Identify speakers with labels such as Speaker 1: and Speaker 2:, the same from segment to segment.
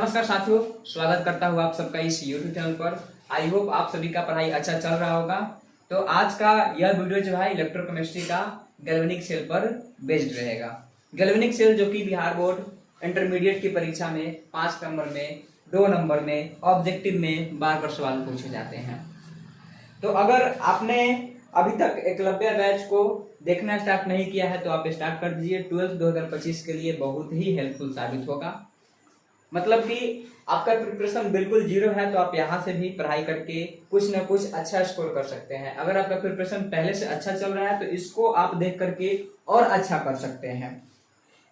Speaker 1: नमस्कार साथियों, स्वागत करता हूँ आप सबका इस YouTube चैनल पर। आई होप आप सभी का पढ़ाई अच्छा चल रहा होगा। तो आज का यह वीडियो जो है इलेक्ट्रोकेमिस्ट्री का गैल्वेनिक सेल पर बेस्ड रहेगा। गैल्वेनिक सेल जो कि बिहार बोर्ड इंटरमीडिएट की परीक्षा में 5 नंबर में, 2 नंबर में, ऑब्जेक्टिव में बार बार सवाल पूछे जाते हैं। तो अगर आपने अभी तक एकलव्य बैच को देखना स्टार्ट नहीं किया है तो आप स्टार्ट कर दीजिए। 12th 2025 के लिए बहुत ही हेल्पफुल साबित होगा। मतलब कि आपका प्रिपरेशन बिल्कुल जीरो है तो आप यहाँ से भी पढ़ाई करके कुछ ना कुछ अच्छा स्कोर कर सकते हैं। अगर आपका प्रिपरेशन पहले से अच्छा चल रहा है तो इसको आप देख करके और अच्छा कर सकते हैं।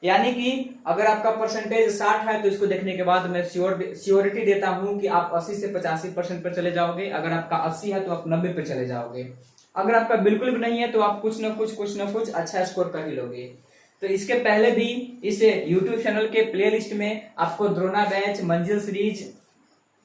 Speaker 1: यानी कि अगर आपका परसेंटेज 60 है तो इसको देखने के बाद मैं श्योरिटी देता हूं कि आप 80 से 85% पर चले जाओगे। अगर आपका 80 है तो आप 90 पे चले जाओगे। अगर आपका बिल्कुल भी नहीं है तो आप कुछ ना कुछ अच्छा स्कोर कर ही लोगे। तो इसके पहले भी इस YouTube चैनल के प्लेलिस्ट में आपको द्रोणा बैच, मंजिल सीरीज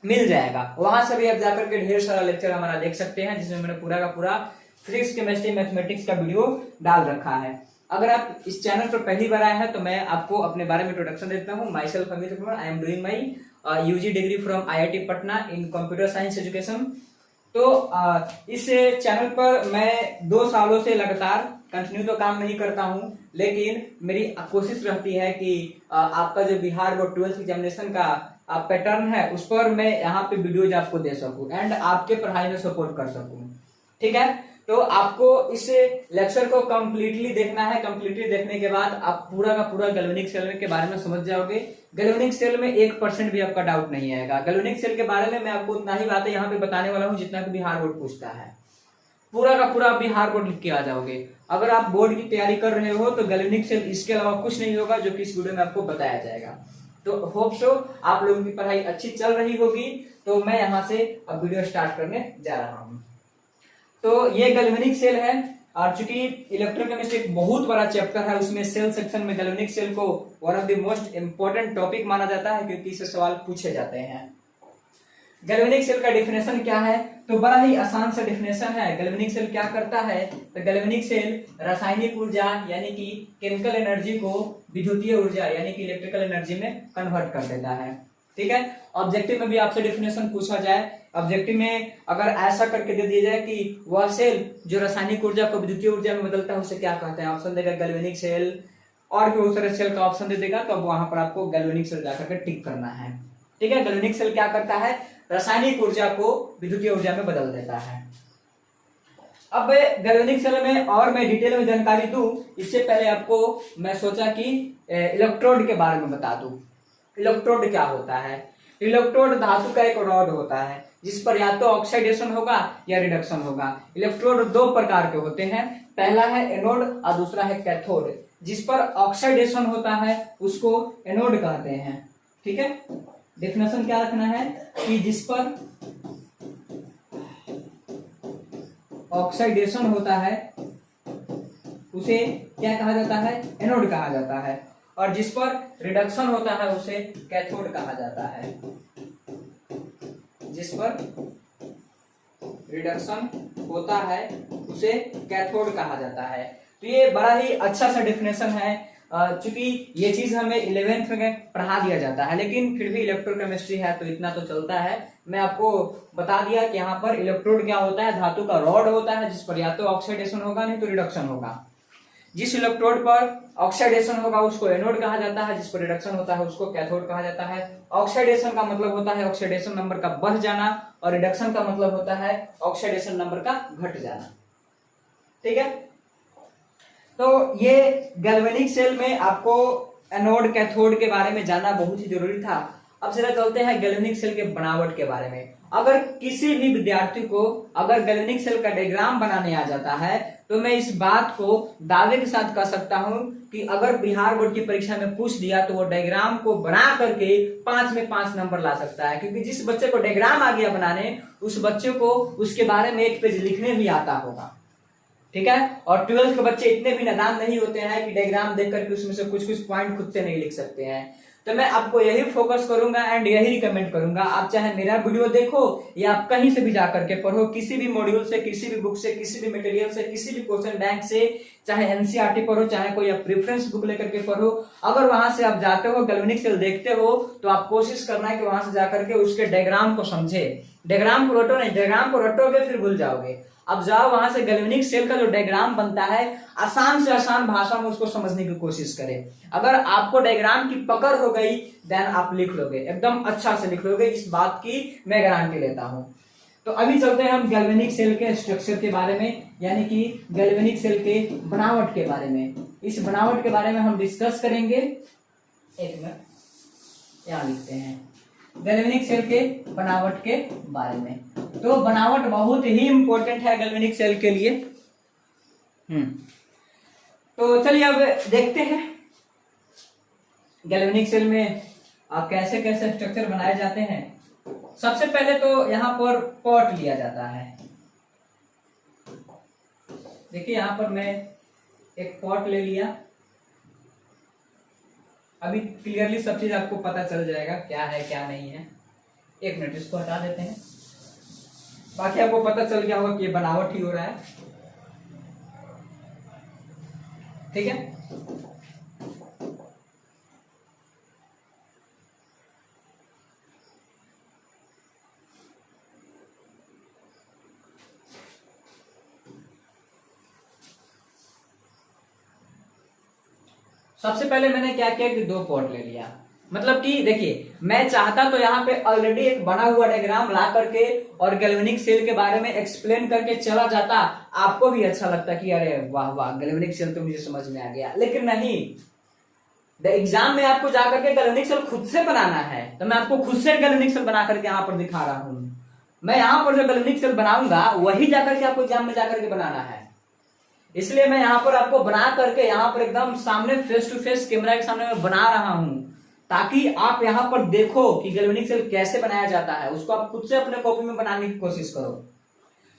Speaker 1: मिल जाएगा। वहां से भी आप जाकर के ढेर सारा लेक्चर हमारा देख सकते हैं, जिसमें मैंने पूरा का पूरा फिजिक्स, केमिस्ट्री, मैथमेटिक्स का वीडियो डाल रखा है। अगर आप इस चैनल पर पहली बार आए हैं तो मैं आपको अपने बारे में इंट्रोडक्शन देता हूँ। Myself Amit Kumar, I am doing my UG degree from IIT Patna in computer science education. तो इस चैनल पर मैं 2 सालों से लगातार कंटिन्यू तो काम नहीं करता हूं, लेकिन मेरी कोशिश रहती है कि आपका जो बिहार बोर्ड 12th एग्जामिनेशन का पैटर्न है उस पर मैं यहाँ पे वीडियोज आपको दे सकूं एंड आपके पढ़ाई में सपोर्ट कर सकूं। ठीक है, तो आपको इस लेक्चर को कंप्लीटली देखना है। कंप्लीटली देखने के बाद आप पूरा का पूरा गैल्वेनिक सेल के बारे में समझ जाओगे। गैल्वेनिक सेल में 1% भी आपका डाउट नहीं आएगा। गैल्वेनिक सेल के बारे में मैं आपको उतना ही बातें यहाँ पे बताने वाला हूँ जितना कि बिहार बोर्ड पूछता है। पूरा का पूरा बिहार बोर्ड लिख के आ जाओगे। अगर आप बोर्ड की तैयारी कर रहे हो तो गैल्वेनिक सेल इसके अलावा कुछ नहीं होगा जो कि इस वीडियो में आपको बताया जाएगा। तो होप सो आप लोगों की पढ़ाई अच्छी चल रही होगी। तो मैं यहाँ से अब वीडियो स्टार्ट करने जा रहा हूँ। तो ये गैल्वेनिक सेल है और चूंकि इलेक्ट्रोकेमिस्ट्री एक बहुत बड़ा चैप्टर है, उसमें सेल सेक्शन में गैल्वेनिक सेल को one of the most important topic माना जाता है क्योंकि इससे सवाल पूछे जाते हैं। गैल्वेनिक सेल का डिफिनेशन क्या है? तो बड़ा ही आसान सा डिफिनेशन है। गैल्वेनिक सेल क्या करता है? तो गैल्वेनिक सेल रासायनिक ऊर्जा यानी कि केमिकल एनर्जी को विद्युतीय ऊर्जा यानी कि इलेक्ट्रिकल एनर्जी में कन्वर्ट कर देता है। ठीक है, ऑब्जेक्टिव में भी आपसे डिफिनेशन पूछा जाए, ऑब्जेक्टिव में अगर ऐसा करके दे दिया जाए कि वह सेल जो रासायनिक ऊर्जा को विद्युतीय ऊर्जा में बदलता है उसे क्या कहते हैं, ऑप्शन देगा गैल्वेनिक सेल और भी बहुत सारे सेल का ऑप्शन दे देगा। तो अब वहां पर आपको गैल्वेनिक सेल जाकर के टिक करना है। ठीक है, गैल्वेनिक सेल क्या करता है? रासायनिक ऊर्जा को विद्युतीय ऊर्जा में बदल देता है। अब गैल्वेनिक सेल में और मैं डिटेल में जानकारी दूं इससे पहले आपको मैं सोचा कि इलेक्ट्रोड के बारे में बता दूं। इलेक्ट्रोड क्या होता है? इलेक्ट्रोड धातु का एक रॉड होता है जिस पर या तो ऑक्सीडेशन होगा या रिडक्शन होगा। इलेक्ट्रोड 2 प्रकार के होते हैं, पहला है एनोड और दूसरा है कैथोड। जिस पर ऑक्सीडेशन होता है उसको एनोड कहते हैं। ठीक है, डेफिनेशन क्या रखना है कि जिस पर ऑक्सीडेशन होता है उसे क्या कहा जाता है? एनोड कहा जाता है। और जिस पर रिडक्शन होता है उसे कैथोड कहा जाता है। जिस पर रिडक्शन होता है उसे कैथोड कहा जाता है। तो ये बड़ा ही अच्छा सा डेफिनेशन है। चूंकि ये चीज हमें 11th में पढ़ा दिया जाता है, लेकिन फिर भी इलेक्ट्रोकेमिस्ट्री है तो इतना तो चलता है। मैं आपको बता दिया कि यहाँ पर इलेक्ट्रोड क्या होता है? धातु का रॉड होता है जिस पर या तो ऑक्सीडेशन होगा नहीं तो रिडक्शन होगा। जिस इलेक्ट्रोड पर ऑक्सीडेशन होगा उसको एनोड कहा जाता है, जिस पर रिडक्शन होता है उसको कैथोड कहा जाता है। ऑक्सीडेशन का मतलब होता है ऑक्सीडेशन नंबर का बढ़ जाना और रिडक्शन का मतलब होता है ऑक्सीडेशन नंबर का घट जाना। ठीक है, तो ये गैल्वेनिक सेल में आपको एनोड कैथोड के बारे में जानना बहुत ही जरूरी था। अब जरा चलते हैं गैल्वेनिक सेल के बनावट के बारे में। अगर किसी भी विद्यार्थी को अगर गैल्वेनिक सेल का डायग्राम बनाने आ जाता है तो मैं इस बात को दावे के साथ कह सकता हूं कि अगर बिहार बोर्ड की परीक्षा में पूछ दिया तो वो डायग्राम को बना करके 5 में 5 नंबर ला सकता है। क्योंकि जिस बच्चे को डायग्राम आ गया बनाने उस बच्चे को उसके बारे में 1 पेज लिखने भी आता होगा। ठीक है, और 12th के बच्चे इतने भी नादान नहीं होते हैं कि डायग्राम देख करके उसमें से कुछ पॉइंट खुद से नहीं लिख सकते हैं। तो मैं आपको यही फोकस करूंगा एंड यही रिकमेंड करूंगा। आप चाहे मेरा वीडियो देखो या आप कहीं से भी जाकर के पढ़ो, किसी भी मॉड्यूल से, किसी भी बुक से, किसी भी मटेरियल से, किसी भी क्वेश्चन बैंक से, चाहे एनसीईआरटी पढ़ो, चाहे कोई आप प्रेफरेंस बुक लेकर के पढ़ो। अगर वहां से आप जाते हो, गैल्वेनिक सेल देखते हो, तो आप कोशिश करना है कि वहां से जाकर के उसके डायग्राम को समझे। डायग्राम को रटो नहीं, डायग्राम को रटोगे फिर भूल जाओगे। अब जाओ वहां से गैल्वेनिक सेल का जो डायग्राम बनता है, आसान से आसान भाषा में उसको समझने की कोशिश करें। अगर आपको डायग्राम की पकड़ हो गई देन आप लिख लोगे, एकदम अच्छा से लिख लोगे, इस बात की मैं गारंटी लेता हूं। तो अभी चलते हैं हम गैल्वेनिक सेल के स्ट्रक्चर के बारे में, यानी कि गैल्वेनिक सेल के बनावट के बारे में। इस बनावट के बारे में हम डिस्कस करेंगे। एक मिनट यहां लिखते हैं, गैल्वेनिक सेल के बनावट के बारे में। तो बनावट बहुत ही इंपॉर्टेंट है गैल्वेनिक सेल के लिए। तो चलिए अब देखते हैं गैल्वेनिक सेल में आप कैसे कैसे स्ट्रक्चर बनाए जाते हैं। सबसे पहले तो यहाँ पर पॉट लिया जाता है। देखिए यहाँ पर मैं एक पॉट ले लिया। अभी क्लियरली सब चीज आपको पता चल जाएगा क्या है क्या नहीं है। एक मिनट इसको हटा देते हैं, बाकी आपको पता चल गया होगा कि ये बनावट ही हो रहा है। ठीक है, सबसे पहले मैंने क्या किया कि 2 पॉट ले लिया। मतलब कि देखिए, मैं चाहता तो यहाँ पे ऑलरेडी एक बना हुआ डायग्राम ला करके और गैल्वेनिक सेल के बारे में एक्सप्लेन करके चला जाता, आपको भी अच्छा लगता कि अरे वाह वाह गैल्वेनिक सेल तो मुझे समझ में आ गया। लेकिन नहीं, एग्जाम में आपको जाकर के गैल्वेनिक सेल खुद से बनाना है। तो मैं आपको खुद से गैल्वेनिक सेल बना करके यहाँ पर दिखा रहा हूँ। मैं यहाँ पर जो गैल्वेनिक सेल बनाऊंगा वही जाकर के आपको एग्जाम में जाकर के बनाना है। इसलिए मैं यहाँ पर आपको बना करके यहाँ पर एकदम सामने फेस टू फेस कैमरा के सामने मैं बना रहा हूँ, ताकि आप यहाँ पर देखो कि गैल्वेनिक सेल कैसे बनाया जाता है। उसको आप खुद से अपने कॉपी में बनाने की कोशिश करो।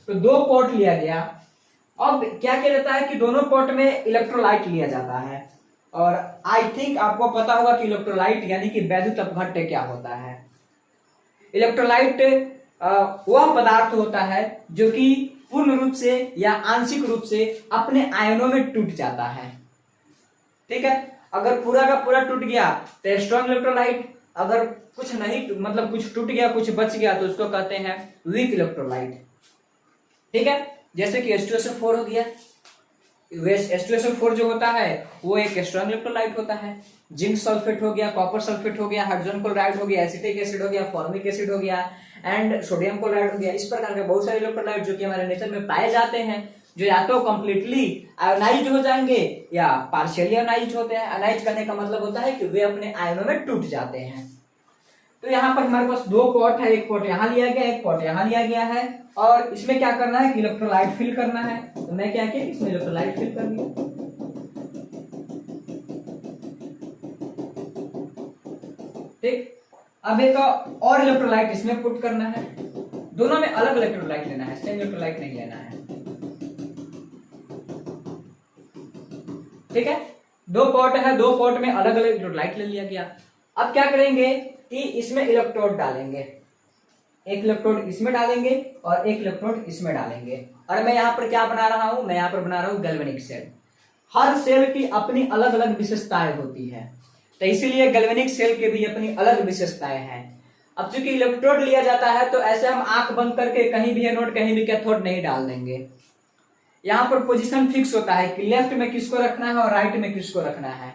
Speaker 1: तो 2 पॉट लिया गया। अब क्या किया जाता है कि दोनों पॉट में इलेक्ट्रोलाइट लिया जाता है। और आई थिंक आपको पता होगा कि इलेक्ट्रोलाइट यानी कि वैद्युत अपघट्य क्या होता है। इलेक्ट्रोलाइट वह पदार्थ होता है जो कि पूर्ण रूप से या आंशिक रूप से अपने आयनों में टूट जाता है। ठीक है, अगर पूरा का पूरा टूट गया तो स्ट्रॉन्ग इलेक्ट्रोलाइट, अगर कुछ नहीं मतलब कुछ टूट गया कुछ बच गया तो उसको कहते हैं वीक इलेक्ट्रोलाइट। ठीक है, जैसे कि H2SO4 हो गया। H2SO4 जो होता है वो एक स्ट्रॉन्ग इलेक्ट्रोलाइट होता है। जिंक सल्फेट हो गया, कॉपर सल्फेट हो गया, हाइड्रोजन क्लोराइड हो गया, एसिटिक एसिड हो गया, फॉर्मिक एसिड हो गया एंड सोडियम क्लोराइड हो गया। इस प्रकार के बहुत सारे इलेक्ट्रोलाइट जो कि हमारे नेचर में पाए जाते हैं, जो या तो कंप्लीटली आयोनाइज्ड हो जाएंगे या पार्शियली आयोनाइज्ड होते हैं। आयोनाइज करने का मतलब होता है कि वे अपने आयनों में टूट जाते हैं। तो यहाँ पर हमारे पास 2 पॉट है, एक पॉट यहाँ लिया गया, एक पॉट यहाँ लिया गया है। और इसमें क्या करना है कि इलेक्ट्रोलाइट फिल करना है। तो मैं क्या किया, इसमें इलेक्ट्रोलाइट फिल कर दिया। ठीक, अब एक और इलेक्ट्रोलाइट इसमें पुट करना है। दोनों में अलग इलेक्ट्रोलाइट लेना है, सेम इलेक्ट्रोलाइट नहीं लेना है। ठीक है, 2 पॉट है, 2 पॉट में अलग अलग इलेक्ट्रोलाइट ले लिया गया। अब क्या करेंगे कि इसमें इलेक्ट्रोड डालेंगे। एक इलेक्ट्रोड इसमें डालेंगे और एक इलेक्ट्रोड इसमें डालेंगे। और मैं यहाँ पर क्या बना रहा हूं, मैं यहाँ पर बना रहा हूं गैल्वेनिक सेल। हर सेल की अपनी अलग अलग विशेषताएं होती है, तो इसीलिए गैल्वेनिक सेल के भी अपनी अलग विशेषताएं हैं। अब चूंकि इलेक्ट्रोड लिया जाता है तो ऐसे हम आंख बंद करके कहीं भी एनोड कहीं भी कैथोड नहीं डाल देंगे। यहाँ पर पोजीशन फिक्स होता है कि लेफ्ट में किसको रखना है और राइट में किसको रखना है।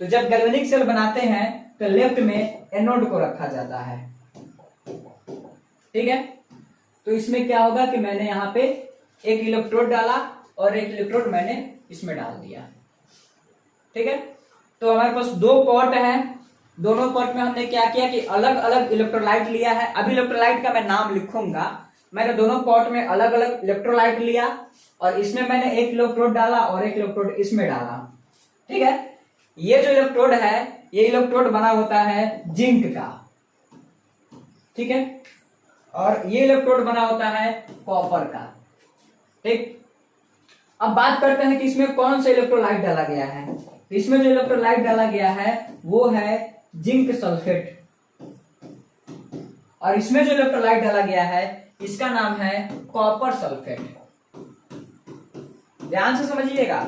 Speaker 1: तो जब गैल्वेनिक सेल बनाते हैं तो लेफ्ट में एनोड को रखा जाता है। ठीक है, तो इसमें क्या होगा कि मैंने यहाँ पे एक इलेक्ट्रोड डाला और एक इलेक्ट्रोड मैंने इसमें डाल दिया। ठीक है, तो हमारे पास 2 पॉट है। दोनों पॉट में हमने क्या किया कि अलग अलग इलेक्ट्रोलाइट लिया है। अभी इलेक्ट्रोलाइट का मैं नाम लिखूंगा। मैंने दोनों पॉट में अलग अलग इलेक्ट्रोलाइट लिया और इसमें मैंने एक इलेक्ट्रोड डाला और एक इलेक्ट्रोड इसमें डाला। ठीक है, ये जो इलेक्ट्रोड है ये इलेक्ट्रोड बना होता है जिंक का। ठीक है, और ये इलेक्ट्रोड बना होता है कॉपर का। ठीक, अब बात करते हैं कि इसमें कौन सा इलेक्ट्रोलाइट डाला गया है। इसमें जो इलेक्ट्रोलाइट डाला गया है वो है जिंक सल्फेट, और इसमें जो इलेक्ट्रोलाइट डाला गया है इसका नाम है कॉपर सल्फेट। ध्यान से समझिएगा।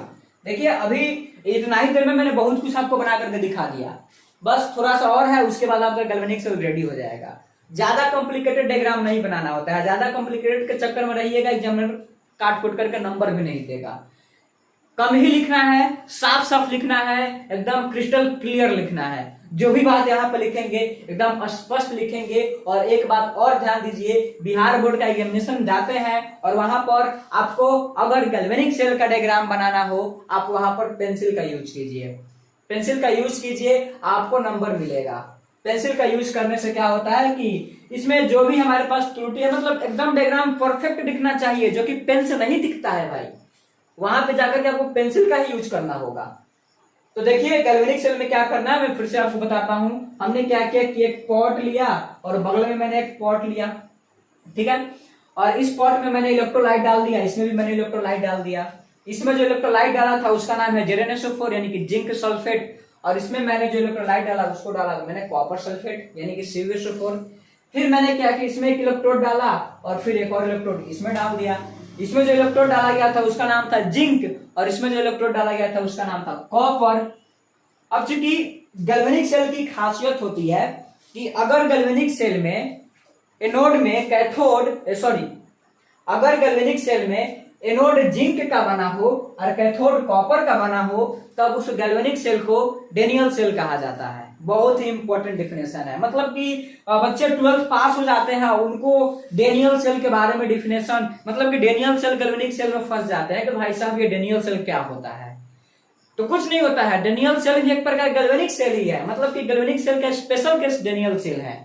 Speaker 1: देखिए अभी इतना ही देर में मैंने बहुत कुछ आपको बना करके दिखा दिया, बस थोड़ा सा और है, उसके बाद आपका गैल्वेनिक सेल रेडी हो जाएगा। ज्यादा कॉम्प्लिकेटेड डायग्राम नहीं बनाना होता है, ज्यादा कॉम्प्लिकेटेड के चक्कर में रहिएगा, एग्जामिनर काट कुट करके नंबर भी नहीं देगा। कम ही लिखना है, साफ साफ लिखना है, एकदम क्रिस्टल क्लियर लिखना है। जो भी बात यहाँ पे लिखेंगे एकदम स्पष्ट लिखेंगे। और एक बात और ध्यान दीजिए, बिहार बोर्ड का एग्जामिनेशन जाते हैं और वहां पर आपको अगर गैल्वेनिक सेल का डायग्राम बनाना हो, आप वहां पर पेंसिल का यूज कीजिए, पेंसिल का यूज कीजिए, आपको नंबर मिलेगा। पेंसिल का यूज करने से क्या होता है कि इसमें जो भी हमारे पास त्रुटि है, मतलब एकदम डायग्राम परफेक्ट दिखना चाहिए, जो कि पेन से नहीं दिखता है भाई, वहां पे जाकर के आपको पेंसिल का ही यूज करना होगा। तो देखिए गैल्वेनिक सेल में क्या करना है, मैं फिर से आपको बताता हूं। हमने क्या किया कि एक पॉट लिया और बगल में मैंने एक पॉट लिया, ठीक है, और इस पॉट में मैंने इलेक्ट्रोलाइट डाल दिया, इसमें भी मैंने इलेक्ट्रोलाइट डाल दिया। इसमें जो इलेक्ट्रोलाइट डाला था उसका नाम है ZnSO4 यानी कि जिंक सल्फेट, और इसमें मैंने जो इलेक्ट्रोलाइट डाला उसको डाला तो मैंने कॉपर सल्फेट यानी कि CuSO4। फिर मैंने क्या कि इसमें एक इलेक्ट्रोड डाला और फिर एक और इलेक्ट्रोड इसमें डाल दिया। इसमें जो इलेक्ट्रोड डाला गया था उसका नाम था जिंक और इसमें जो इलेक्ट्रोड डाला गया था उसका नाम था कॉपर। अब चूंकि गैल्वेनिक सेल की खासियत होती है कि अगर गैल्वेनिक सेल में एनोड में अगर गैल्वेनिक सेल में एनोड जिंक का बना हो और कैथोड कॉपर का बना हो, तब उस गैल्वेनिक सेल को डेनियल सेल कहा जाता है। बहुत ही इंपॉर्टेंट डिफिनेशन है, मतलब कि बच्चे 12th पास हो जाते हैं उनको डेनियल सेल के बारे में डिफिनेशन, मतलब कि डेनियल सेल गैल्वेनिक सेल में फंस जाते हैं कि भाई साहब ये डेनियल सेल क्या होता है। तो कुछ नहीं होता है, डेनियल सेल भी एक प्रकार गैल्वेनिक सेल ही है, मतलब कि गैल्वेनिक सेल का स्पेशल केस डेनियल सेल है।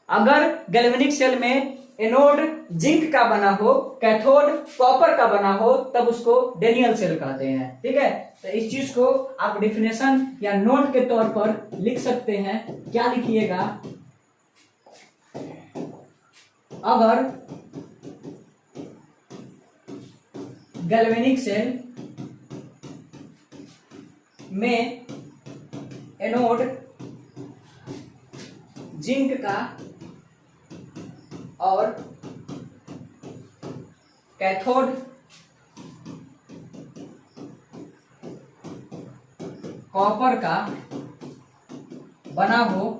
Speaker 1: अगर गैल्वेनिक सेल में एनोड जिंक का बना हो, कैथोड कॉपर का बना हो, तब उसको डेनियल सेल कहते हैं। ठीक है, तो इस चीज को आप डिफिनेशन या नोट के तौर पर लिख सकते हैं। क्या लिखिएगा, अगर गैल्वेनिक सेल में एनोड जिंक का और कैथोड कॉपर का बना हो,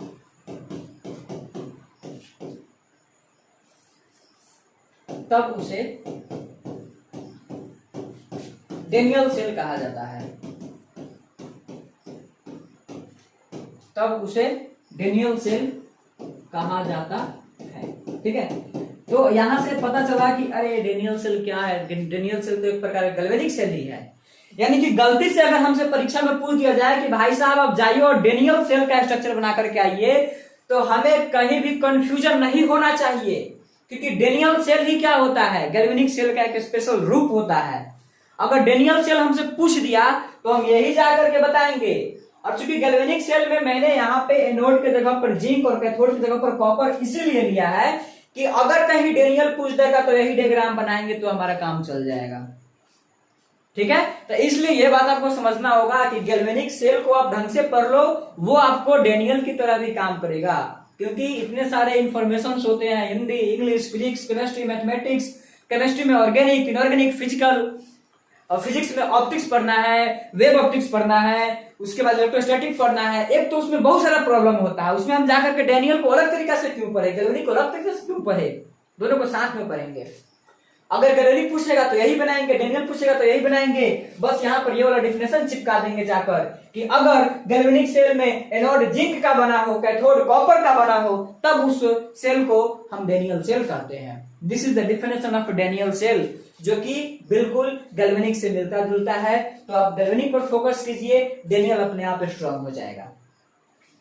Speaker 1: तब उसे डेनियल सेल कहा जाता है। तब उसे डेनियल सेल कहा जाता है। ठीक है, तो यहां से पता चला कि अरे डेनियल सेल क्या है। डेनियल सेल तो एक प्रकार का गैल्वेनिक सेल ही है। यानी कि गलती से अगर हमसे परीक्षा में पूछ दिया जाए कि भाई साहब आप जाइए और डेनियल सेल का स्ट्रक्चर बना करके आइए, तो हमें कहीं भी कंफ्यूजन नहीं होना चाहिए, क्योंकि डेनियल सेल ही क्या होता है, गैल्वेनिक सेल का एक स्पेशल रूप होता है। अगर डेनियल सेल हमसे पूछ दिया तो हम यही जाकर के बताएंगे। और चूंकि गैल्वेनिक सेल में मैंने यहाँ पे एनोड के जगह पर जिंक और कैथोड की जगह पर कॉपर इसीलिए लिया है कि अगर कहीं डेनियल पूछ देगा तो यही डायग्राम बनाएंगे तो हमारा काम चल जाएगा। ठीक है, तो इसलिए ये बात आपको समझना होगा कि गैल्वेनिक सेल को आप ढंग से पढ़ लो, वो आपको डेनियल की तरह भी काम करेगा, क्योंकि इतने सारे इंफॉर्मेशन होते हैं, Hindi, English, physics, chemistry, mathematics, chemistry में ऑर्गेनिक, इनऑर्गेनिक, फिजिकल, और फिजिक्स में ऑप्टिक्स पढ़ना है, वेब ऑप्टिक्स पढ़ना है, उसके बाद इलेक्ट्रोस्टैटिक पढ़ना है। एक तो उसमें बहुत सारा प्रॉब्लम होता है, उसमें हम जाकर के डेनियल को अलग तरीका से क्यों पढ़े, गैल्वेनिक को अलग तरीके से क्यों पढ़े, दोनों को साथ में पढ़ेंगे। अगर गैल्वेनिक पूछेगा तो यही बनाएंगे, डेनियल पूछेगा तो यही बनाएंगे। बस यहाँ पर ये वाला डिफिनेशन चिपका देंगे जाकर कि अगर गैल्वेनिक सेल में एनोड जिंक का बना हो, कैथोड कॉपर का बना हो, तब उस सेल को हम डेनियल सेल कहते हैं। This is the definition of Daniell cell, जो कि बिल्कुल गैल्वेनिक से मिलता जुलता है। तो आप गैल्वेनिक पर फोकस कीजिए, डेनियल अपने आप स्ट्रांग हो जाएगा।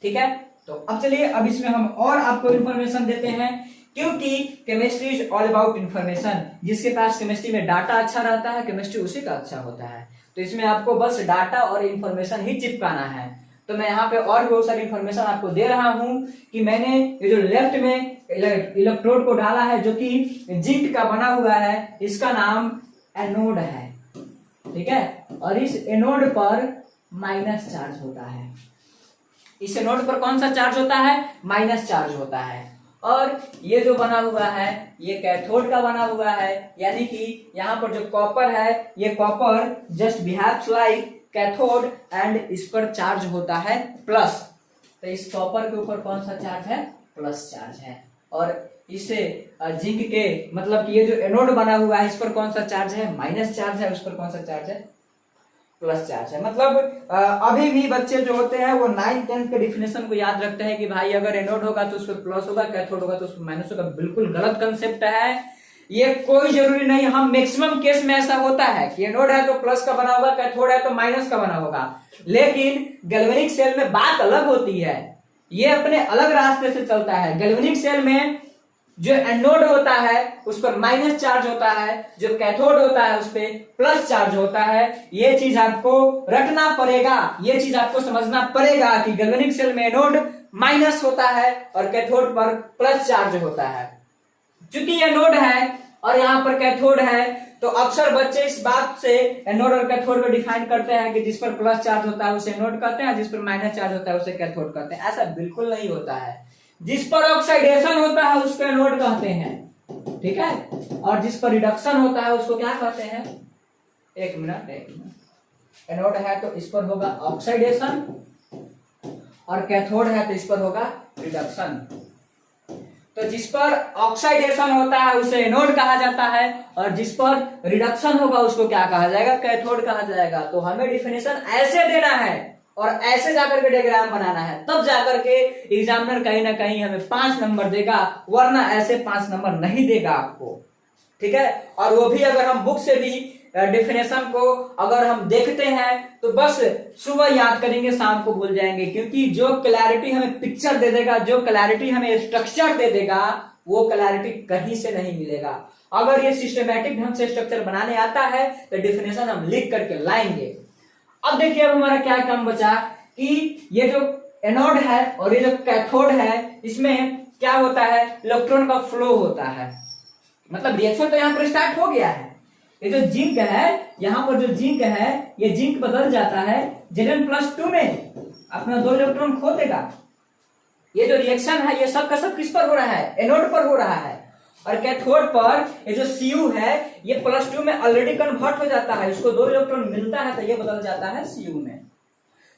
Speaker 1: ठीक है, तो अब चलिए अब इसमें हम और आपको इंफॉर्मेशन देते हैं, क्योंकि chemistry is all about information. जिसके पास केमिस्ट्री में डाटा अच्छा रहता है, केमिस्ट्री उसी का अच्छा होता है। तो इसमें आपको बस डाटा और इंफॉर्मेशन ही चिपकाना है। तो मैं यहाँ पे और भी बहुत सारी इंफॉर्मेशन आपको दे रहा हूं कि मैंने ये जो लेफ्ट में इलेक्ट्रोड को डाला है जो कि जिंक का बना हुआ है, इसका नाम एनोड है। ठीक है, और इस एनोड पर माइनस चार्ज होता है। इस एनोड पर कौन सा चार्ज होता है? माइनस चार्ज होता है। और ये जो बना हुआ है ये कैथोड का बना हुआ है, यानी कि यहाँ पर जो कॉपर है ये copper just behaves like cathode and इस पर चार्ज होता है प्लस। तो इस कॉपर के ऊपर कौन सा चार्ज है? प्लस चार्ज है। और इसे जिंक के मतलब कि ये जो एनोड बना हुआ है इस पर कौन सा चार्ज है? माइनस चार्ज है। उस पर कौन सा चार्ज है? प्लस चार्ज है। मतलब अभी भी बच्चे जो होते हैं वो 9th 10th के डिफिनेशन को याद रखते हैं कि भाई अगर एनोड होगा तो उस पर प्लस होगा, कैथोड होगा तो उस पर माइनस होगा। बिल्कुल गलत कंसेप्ट है, ये कोई जरूरी नहीं। हम मैक्सिमम केस में ऐसा होता है कि एनोड है तो प्लस का बना होगा, कैथोड है तो माइनस का बना होगा। लेकिन गैल्वेनिक सेल में बात अलग होती है, ये अपने अलग रास्ते से चलता है। गैल्वेनिक सेल में जो एनोड होता है उस पर माइनस चार्ज होता है, जो कैथोड होता है उस पर प्लस चार्ज होता है। ये चीज आपको रखना पड़ेगा, ये चीज आपको समझना पड़ेगा कि गैल्वेनिक सेल में एनोड माइनस होता है और कैथोड पर प्लस चार्ज होता है। चूंकि ये एनोड है और यहाँ पर कैथोड है तो अक्सर बच्चे इस बात से एनोड और कैथोड को डिफाइन करते हैं कि जिस पर प्लस चार्ज होता है उसे एनोड कहते हैं, जिस पर माइनस चार्ज होता है उसे कैथोड कहते हैं। ऐसा बिल्कुल नहीं होता है। जिस पर ऑक्सीडेशन होता है उसको एनोड कहते हैं, ठीक है, और जिस पर रिडक्शन होता है उसको क्या कहते हैं? एक मिनट। एनोड है तो इस पर होगा ऑक्सीडेशन और कैथोड है तो इस पर होगा रिडक्शन। तो जिस पर ऑक्सीडेशन होता है उसे एनोड कहा जाता है और जिस पर रिडक्शन होगा उसको क्या कहा जाएगा? कैथोड कहा जाएगा। तो हमें डिफिनेशन ऐसे देना है और ऐसे जाकर के डायग्राम बनाना है, तब जाकर के एग्जामिनर कहीं ना कहीं हमें 5 नंबर देगा, वरना ऐसे 5 नंबर नहीं देगा आपको, ठीक है। और वो भी अगर हम बुक से भी डेफिनेशन को अगर हम देखते हैं तो बस सुबह याद करेंगे, शाम को भूल जाएंगे, क्योंकि जो क्लैरिटी हमें पिक्चर दे देगा, जो क्लैरिटी हमें स्ट्रक्चर दे देगा, वो क्लैरिटी कहीं से नहीं मिलेगा। अगर ये सिस्टमैटिक ढंग से स्ट्रक्चर बनाने आता है तो डेफिनेशन हम लिख करके लाएंगे। अब देखिए अब हमारा क्या काम बचा कि ये जो एनोड है और ये जो कैथोड है इसमें क्या होता है? इलेक्ट्रॉन का फ्लो होता है। मतलब रिएक्शन तो यहाँ पर स्टार्ट हो गया है। ये जो जिंक है, यहाँ पर जो जिंक है ये जिंक बदल जाता है Zn+2 में, अपना 2 इलेक्ट्रॉन खो देगा। ये जो रिएक्शन है ये सब का सब किस पर हो रहा है? एनोड पर हो रहा है। और कैथोड पर ये जो Cu है ये +2 में ऑलरेडी कन्वर्ट हो जाता है, उसको 2 इलेक्ट्रॉन मिलता है तो ये बदल जाता है Cu में।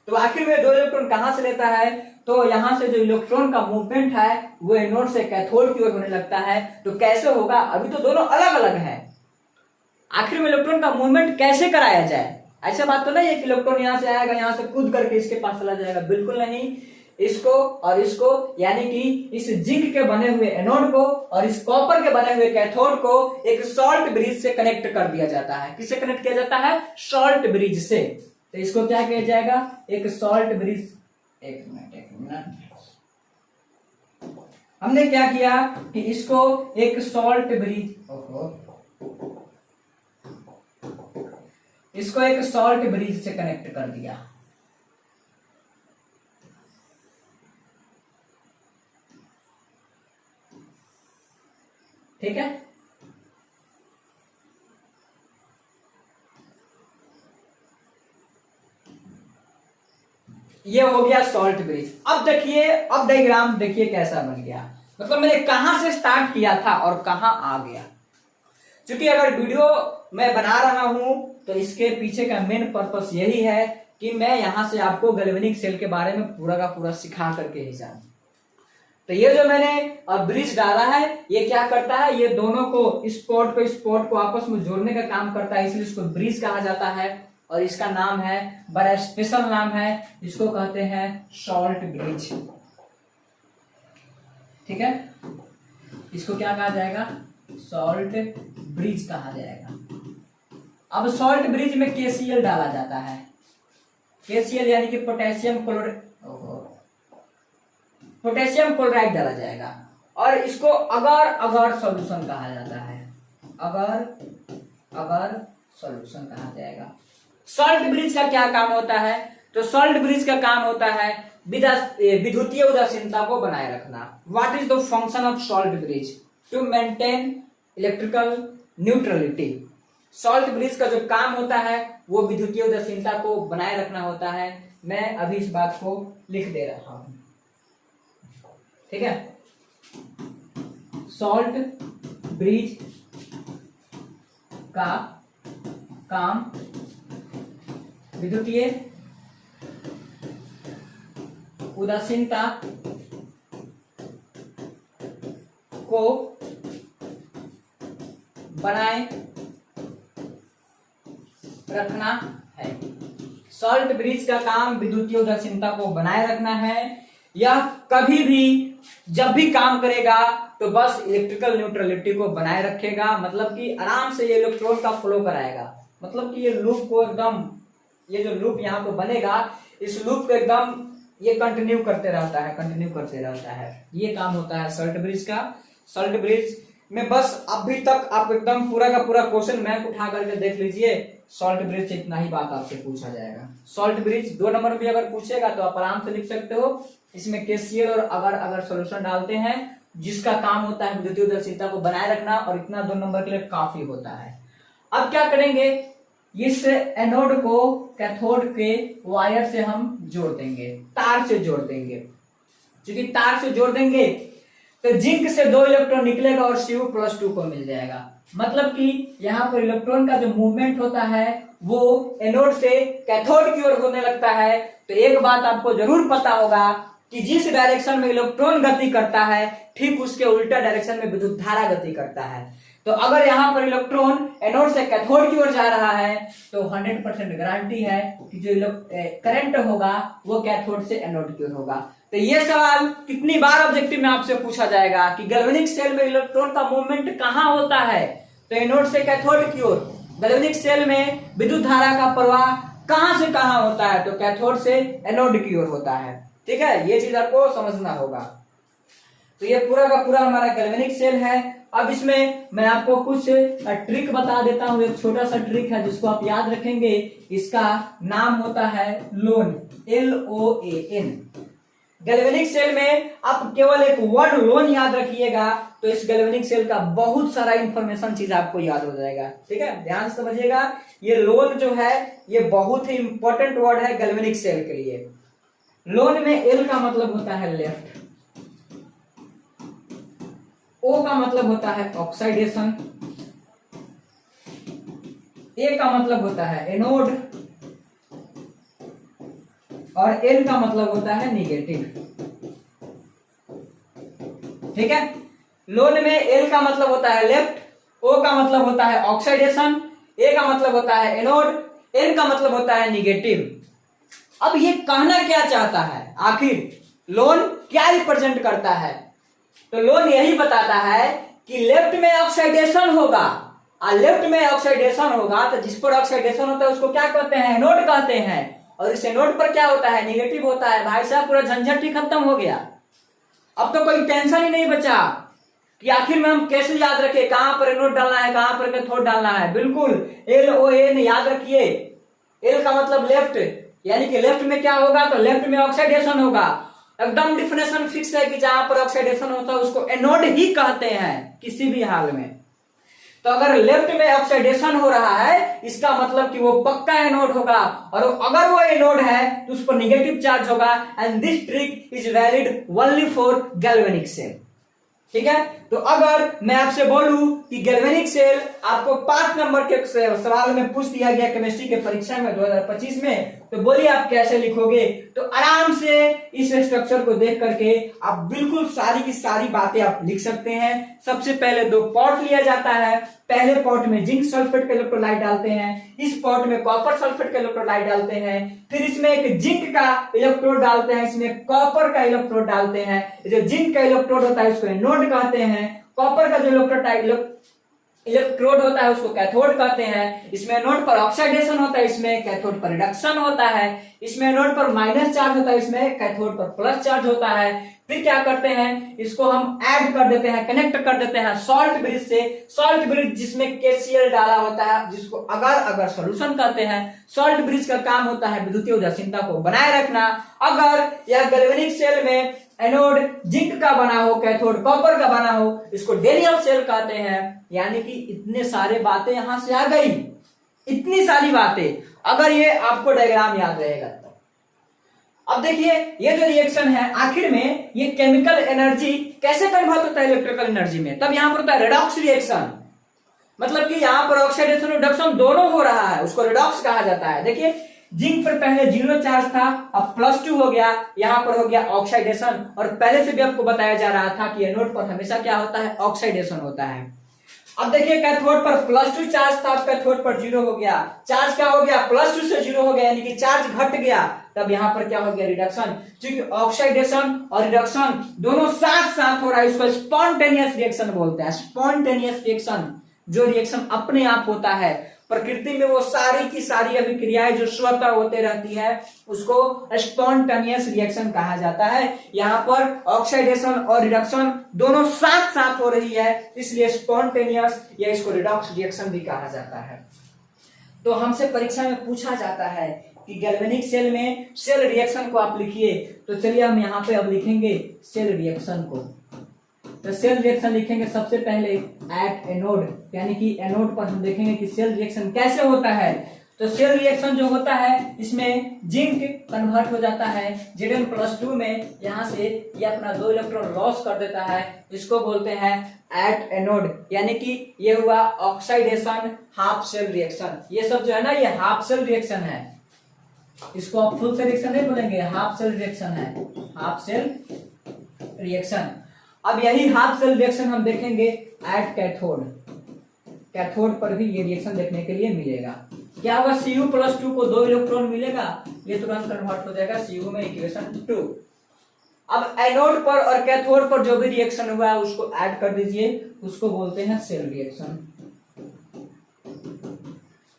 Speaker 1: तो आखिर में 2 इलेक्ट्रॉन कहां से लेता है? तो यहां से जो इलेक्ट्रॉन का मूवमेंट है वो एनोड से कैथोड की ओर होने लगता है। तो कैसे होगा? अभी तो दोनों अलग अलग है, आखिर में इलेक्ट्रॉन का मूवमेंट कैसे कराया जाए? ऐसा बात तो नहीं है कि इलेक्ट्रॉन यहां से आएगा, यहां से कूद करके इसके पास चला जाएगा, बिल्कुल नहीं। इसको और इसको यानी कि इस जिंक के बने हुए एनोड को और इस कॉपर के बने हुए कैथोड को एक सॉल्ट ब्रिज से कनेक्ट कर दिया जाता है। किससे कनेक्ट किया जाता है? सॉल्ट ब्रिज से। तो इसको क्या किया जाएगा? एक सॉल्ट ब्रिज। एक मिनट हमने क्या किया कि इसको एक सॉल्ट ब्रिज, इसको एक सॉल्ट ब्रिज से कनेक्ट कर दिया। ठीक है, ये हो गया सॉल्ट ब्रिज। अब देखिए, अब डायग्राम देखिए कैसा बन गया। मतलब मैंने कहां से स्टार्ट किया था और कहां आ गया। क्योंकि अगर वीडियो मैं बना रहा हूं तो इसके पीछे का मेन पर्पस यही है कि मैं यहां से आपको गैल्वेनिक सेल के बारे में पूरा का पूरा सिखा करके ही जाऊं। तो ये जो मैंने ब्रिज डाला है ये क्या करता है? ये दोनों को, इस पोर्ट को आपस में जोड़ने का काम करता है, इसलिए इसको ब्रिज कहा जाता है। और इसका नाम है, बड़ा स्पेशल नाम है, इसको कहते हैं सॉल्ट ब्रिज। ठीक है, इसको क्या कहा जाएगा? सॉल्ट ब्रिज कहा जाएगा। अब सॉल्ट ब्रिज में KCl डाला जाता है। KCl यानी कि पोटेशियम क्लोराइड डाला जाएगा और इसको अगर अगर सॉल्यूशन कहा जाता है। अगर सॉल्यूशन कहा जाएगा। सॉल्ट ब्रिज का क्या काम होता है? तो सॉल्ट ब्रिज का काम होता है विद्युतीय उदासीनता को बनाए रखना। What is the function of salt bridge? To maintain electrical neutrality. Salt bridge का जो काम होता है वो विद्युतीय उदासीनता को बनाए रखना होता है, मैं अभी इस बात को लिख दे रहा हूं, ठीक है। सॉल्ट ब्रिज का काम विद्युतीय उदासीनता को बनाए रखना है। सॉल्ट ब्रिज का काम विद्युतीय उदासीनता को बनाए रखना है। यह कभी भी जब भी काम करेगा तो बस इलेक्ट्रिकल न्यूट्रलिटी को बनाए रखेगा, मतलब कि आराम से ये इलेक्ट्रॉन का फ्लो कराएगा, मतलब कि ये लूप को एकदम, ये जो लूप यहाँ पे बनेगा इस लूप को एकदम ये कंटिन्यू करते रहता है, कंटिन्यू करते रहता है। ये काम होता है सॉल्ट ब्रिज का। सॉल्ट ब्रिज में बस अभी तक आप एकदम पूरा का पूरा क्वेश्चन बैंक उठा करके देख लीजिए, सॉल्ट ब्रिज से इतना ही बात आपसे पूछा जाएगा। सॉल्ट ब्रिज 2 नंबर भी अगर पूछेगा तो आप आराम से लिख सकते हो। इसमें केसीएल और अगर सोल्यूशन डालते हैं, जिसका काम होता है विद्युतीय उदासीनता को बनाए रखना, और इतना 2 नंबर के लिए काफी होता है। अब क्या करेंगे, इस एनोड को कैथोड के वायर से हम जोड़ देंगे, तार से जोड़ देंगे। क्योंकि तार से जोड़ देंगे तो जिंक से 2 इलेक्ट्रॉन निकलेगा और Cu+2 को मिल जाएगा। मतलब कि यहाँ पर इलेक्ट्रॉन का जो मूवमेंट होता है वो एनोड से कैथोड की ओर होने लगता है। तो एक बात आपको जरूर पता होगा कि जिस डायरेक्शन में इलेक्ट्रॉन गति करता है ठीक उसके उल्टा डायरेक्शन में विद्युत धारा गति करता है। तो अगर यहाँ पर इलेक्ट्रॉन एनोड से कैथोड की ओर जा रहा है तो 100% गारंटी है कि जो करंट होगा वो कैथोड से एनोड की ओर होगा। तो ये सवाल कितनी बार ऑब्जेक्टिव में आपसे पूछा जाएगा कि गैल्वेनिक सेल में इलेक्ट्रॉन का मूवमेंट कहाँ होता है, तो एनोड से कैथोड की ओर। गैल्वेनिक सेल में विद्युत धारा का प्रवाह कहां से कहां होता है, तो कैथोड से एनोड की ओर होता है। ठीक है, ये चीज आपको समझना होगा। तो ये पूरा का पूरा हमारा गैल्वेनिक सेल है। अब इसमें मैं आपको कुछ ट्रिक बता देता हूं, एक छोटा सा ट्रिक है जिसको आप याद रखेंगे। इसका नाम होता है लोन, LOAN। गैल्वेनिक सेल में आप केवल एक वर्ड लोन याद रखिएगा तो इस गैल्वेनिक सेल का बहुत सारा इंफॉर्मेशन चीज आपको याद हो जाएगा। ठीक है, ध्यान से समझिएगा। ये लोन जो है ये बहुत ही इंपॉर्टेंट वर्ड है गैल्वेनिक सेल के लिए। लोन में एल का मतलब होता है लेफ्ट, ओ का मतलब होता है ऑक्साइडेशन, ए का मतलब होता है एनोड और एन का मतलब होता है निगेटिव। ठीक है, लोन में एल का मतलब होता है लेफ्ट, ओ का मतलब होता है ऑक्साइडेशन, ए का मतलब होता है एनोड, एन का मतलब होता है निगेटिव। अब ये कहना क्या चाहता है, आखिर लोन क्या रिप्रेजेंट करता है, तो लोन यही बताता है कि लेफ्ट में ऑक्साइडेशन होगा, और लेफ्ट में ऑक्साइडेशन होगा तो जिस पर ऑक्साइडेशन होता है उसको क्या कहते हैं, एनोड कहते हैं। और इस एनोड पर क्या होता है, निगेटिव होता है। भाई साहब पूरा झंझट ही खत्म हो गया, अब तो कोई टेंशन ही नहीं बचा कि आखिर में हम कैसे याद रखें कहां पर एनोड डालना है कहां पर कैथोड डालना है। बिल्कुल LOAN याद रखिए। एल का मतलब लेफ्ट, यानी कि लेफ्ट में क्या होगा, तो लेफ्ट में ऑक्साइडेशन होगा। एकदम डिफिनेशन फिक्स है कि जहां पर ऑक्साइडेशन होता है उसको एनोड ही कहते हैं किसी भी हाल में। तो अगर लेफ्ट में ऑक्साइडेशन हो रहा है इसका मतलब कि वो पक्का एनोड होगा, और अगर वो एनोड है तो उस पर निगेटिव चार्ज होगा। And this trick is valid only for galvanic cell. ठीक है, तो अगर मैं आपसे बोलूं कि गैल्वेनिक सेल आपको 5 नंबर के सवाल में पूछ दिया गया केमिस्ट्री के परीक्षा में 2025 में, तो बोलिए आप कैसे लिखोगे। तो आराम से इस स्ट्रक्चर को देख करके आप बिल्कुल सारी की सारी बातें आप लिख सकते हैं। सबसे पहले 2 पॉट लिया जाता है, पहले पॉट में जिंक सल्फेट का इलेक्ट्रोलाइट डालते हैं, इस पॉट में कॉपर सल्फेट का इलेक्ट्रोलाइट डालते हैं, फिर इसमें एक जिंक का इलेक्ट्रोड डालते हैं, इसमें कॉपर का इलेक्ट्रोड डालते हैं। जो जिंक का इलेक्ट्रोड होता है उसको एनोड कहते हैं, कॉपर का जो इलेक्ट्रोड होता है उसको कैथोड कहते हैं। इसमें एनोड पर ऑक्सीडेशन होता है, इसमें कैथोड पर रिडक्शन होता है। इसमें एनोड पर माइनस चार्ज होता है, इसमें कैथोड पर प्लस चार्ज होता है। फिर क्या करते हैं, इसको हम ऐड कर देते हैं, कनेक्ट कर देते हैं सॉल्ट ब्रिज से। सॉल्ट ब्रिज जिसमें KCl डाला होता है, जिसको अगर सॉल्यूशन कहते हैं। सॉल्ट ब्रिज का काम होता है विद्युतीय उदासीनता को बनाए रखना। अगर यह गैल्वेनिक सेल में एनोड जिंक का बना हो, कैथोड कॉपर का बना हो, इसको डेनियल सेल कहते हैं। यानी कि इतने सारे बातें यहां से आ गई, इतनी सारी बातें, अगर ये आपको डायग्राम याद रहेगा अब देखिए ये जो रिएक्शन है आखिर में ये केमिकल एनर्जी कैसे कन्वर्ट होता है इलेक्ट्रिकल एनर्जी में, तब यहां पर होता है रेडॉक्स रिएक्शन। मतलब कि यहां पर ऑक्सीडेशन रिडक्शन दोनों हो रहा है, उसको रिडॉक्स कहा जाता है। देखिए जिंक पर पहले 0 चार्ज था, अब +2 हो गया, यहां पर हो गया ऑक्सीडेशन। और पहले से भी आपको बताया जा रहा था कि एनोड पर हमेशा क्या होता है, ऑक्सीडेशन होता है। अब देखिए कैथोड पर +2 चार्ज था, कैथोड पर 0 हो गया, चार्ज क्या हो गया, +2 से 0 हो गया, यानी कि चार्ज घट गया, तब यहां पर क्या हो गया, रिडक्शन। क्योंकि ऑक्सीडेशन और रिडक्शन दोनों साथ साथ हो रहा है, इसको स्पॉन्टेनियस रिएक्शन बोलते हैं। स्पॉन्टेनियस रिएक्शन जो रिएक्शन अपने आप होता है, प्रकृति में वो सारी की सारी अभिक्रियाएं जो स्वतः होते रहती है, उसको स्पॉन्टेनियस रिएक्शन कहा जाता है। यहाँ पर ऑक्सीडेशन और रिडक्शन दोनों साथ साथ हो रही है, इसलिए स्पॉन्टेनियस या इसको रिडॉक्स रिएक्शन भी कहा जाता है। तो हमसे परीक्षा में पूछा जाता है कि गैल्वेनिक सेल में सेल रिएक्शन को आप लिखिए, तो चलिए हम यहाँ पे अब लिखेंगे सेल रिएक्शन को। तो सेल रिएक्शन लिखेंगे सबसे पहले एट एनोड, यानी कि एनोड पर हम देखेंगे कि सेल रिएक्शन कैसे होता है। तो सेल रिएक्शन जो होता है इसमें जिंक कन्वर्ट हो जाता है Zn+2 में, यहां से ये अपना 2 इलेक्ट्रॉन लॉस कर देता है, इसको बोलते हैं एट एनोड, यानी कि ये हुआ ऑक्सीडेशन हाफ सेल रिएक्शन। ये सब जो है ना ये हाफ सेल रिएक्शन है, इसको आप फुल सेल रिएक्शन नहीं बोलेंगे, हाफ सेल रिएक्शन है, हाफ सेल रिएक्शन। अब यही हाफ सेल रिएक्शन हम देखेंगे एट कैथोड। कैथोड पर भी ये रिएक्शन देखने के लिए मिलेगा। क्या होगा, Cu+2 को 2 इलेक्ट्रॉन मिलेगा, ये तुरंत कन्वर्ट हो जाएगा Cu में इक्वेशन 2। अब एनोड पर और कैथोड पर जो भी रिएक्शन हुआ है उसको ऐड कर दीजिए, उसको बोलते हैं सेल रिएक्शन।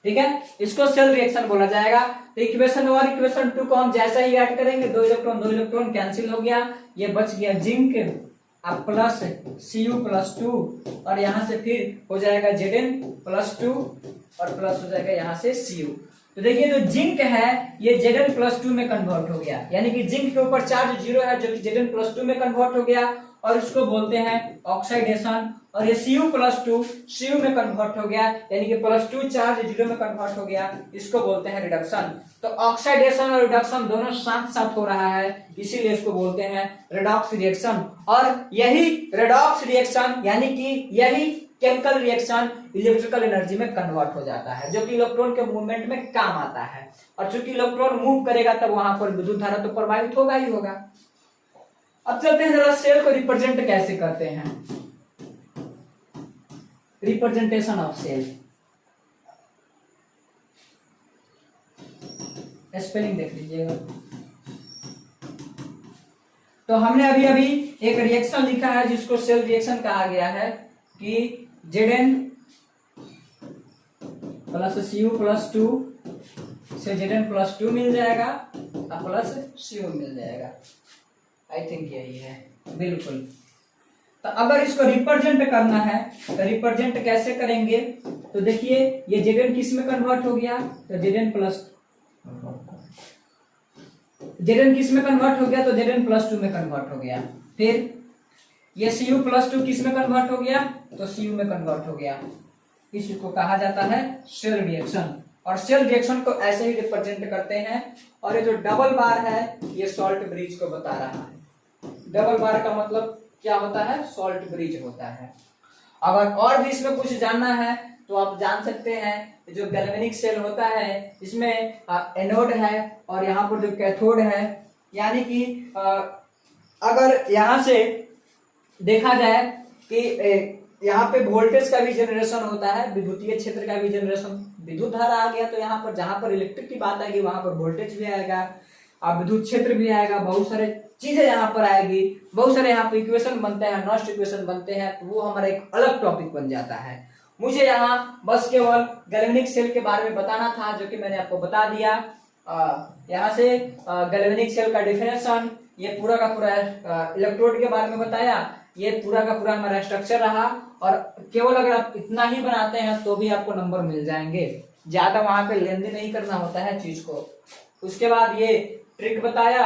Speaker 1: ठीक है, इसको सेल रिएक्शन बोला जाएगा। तो इक्वेशन 1 इक्वेशन 2 को हम जैसा ही ऐड करेंगे, 2 इलेक्ट्रॉन कैंसिल हो गया, ये बच गया जिंक अब प्लस Cu+2 और यहां से फिर हो जाएगा Zn+2 और प्लस हो जाएगा यहां से Cu। तो देखिए जो जिंक है ये Zn+2 में कन्वर्ट हो गया, यानी कि जिंक के ऊपर चार्ज 0 है जो कि Zn+2 में कन्वर्ट हो गया, और इसको बोलते हैं ऑक्सीडेशन। और ये Cu+2 Cu में कन्वर्ट हो गया, यानी कि +2 चार्ज 0 में कन्वर्ट हो गया, इसको बोलते हैं रिडक्शन। तो ऑक्सीडेशन और रिडक्शन दोनों साथ साथ हो रहा है, इसीलिए इसको बोलते हैं रेडॉक्स रिएक्शन। और यही रेडॉक्स रिएक्शन यानी कि यही केमिकल रिएक्शन इलेक्ट्रिकल एनर्जी में कन्वर्ट हो जाता है, जो कि इलेक्ट्रॉन के मूवमेंट में काम आता है। और चूंकि इलेक्ट्रॉन मूव करेगा तब वहां पर विद्युत धारा तो प्रवाहित होगा ही होगा। अब चलते हैं जरा सेल को रिप्रेजेंट कैसे करते हैं, रिप्रेजेंटेशन ऑफ सेल। स्पेलिंग देख लीजिएगा। तो हमने अभी अभी एक रिएक्शन लिखा है जिसको सेल रिएक्शन कहा गया है कि Zn प्लस Cu+2 से Zn+2 मिल जाएगा और प्लस Cu मिल जाएगा। आई थिंक यही है, बिल्कुल। तो अगर इसको रिप्रेजेंट करना है तो रिप्रेजेंट कैसे करेंगे, तो देखिए ये Zn किस में कन्वर्ट हो गया, तो Zn किस में कन्वर्ट हो गया, तो Zn+2 में कन्वर्ट हो गया। फिर ये Cu+2 किस में कन्वर्ट हो गया, तो Cu में कन्वर्ट हो गया। इसको कहा जाता है सेल रिएक्शन। और सेल रिएक्शन को ऐसे ही रिप्रेजेंट करते हैं। और ये जो डबल बार है ये सॉल्ट ब्रिज को बता रहा है। डबल बार का मतलब क्या होता है, सॉल्ट ब्रिज होता है। अगर और भी इसमें कुछ जानना है तो आप जान सकते हैं। जो गैल्वेनिक सेल होता है इसमें एनोड है और यहाँ पर जो कैथोड है, यानी कि अगर यहाँ से देखा जाए कि यहाँ पे वोल्टेज का भी जनरेशन होता है, विद्युतीय क्षेत्र का भी जनरेशन, विद्युत धारा आ गया तो यहाँ पर जहां पर इलेक्ट्रिक की बात आएगी वहां पर वोल्टेज भी आएगा और विद्युत क्षेत्र भी आएगा, बहुत सारे चीजें यहाँ पर आएगी, बहुत सारे यहाँ पर इक्वेशन बनते हैं, नॉस्ट इक्वेशन बनते हैं, तो वो हमारा एक अलग टॉपिक बन जाता है। मुझे यहाँ बस केवल गैल्वेनिक सेल के बारे में बताना था, जो कि मैंने आपको बता दिया। यहाँ से गैल्वेनिक सेल का डिफिनेशन, ये पूरा का पूरा इलेक्ट्रोड के बारे में बताया, ये पूरा का पूरा हमारा स्ट्रक्चर रहा। और केवल अगर आप इतना ही बनाते हैं तो भी आपको नंबर मिल जाएंगे, ज्यादा वहां पे लेन देन नहीं करना होता है चीज को। उसके बाद ये ट्रिक बताया,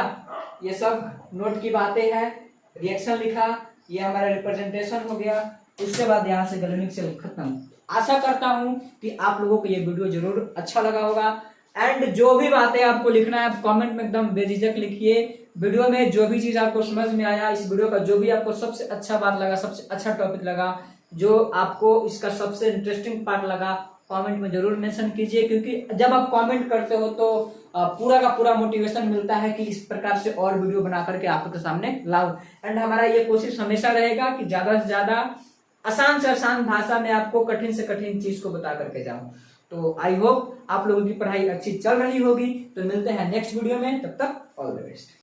Speaker 1: ये सब नोट की बातें हैं, रिएक्शन लिखा, ये हमारा रिप्रेजेंटेशन हो गया। उसके बाद यहाँ से गैल्वेनिक सेल खत्म। आशा करता हूँ कि आप लोगों को ये वीडियो जरूर अच्छा लगा होगा। एंड जो भी बातें आपको लिखना है आप कमेंट में एकदम बेझिझक लिखिए। वीडियो में जो भी चीज आपको समझ में आया, इस वीडियो का जो भी आपको सबसे अच्छा बात लगा, सबसे अच्छा टॉपिक लगा, जो आपको इसका सबसे इंटरेस्टिंग पार्ट लगा, कमेंट में जरूर मेंशन कीजिए, क्योंकि जब आप कमेंट करते हो तो पूरा का पूरा मोटिवेशन मिलता है कि इस प्रकार से और वीडियो बना करके आपके सामने लाऊं। एंड हमारा ये कोशिश हमेशा रहेगा कि ज्यादा से ज्यादा आसान से आसान भाषा में आपको कठिन से कठिन चीज को बता करके जाऊं। तो आई होप आप लोगों की पढ़ाई अच्छी चल रही होगी। तो मिलते हैं नेक्स्ट वीडियो में, तब तक ऑल द बेस्ट।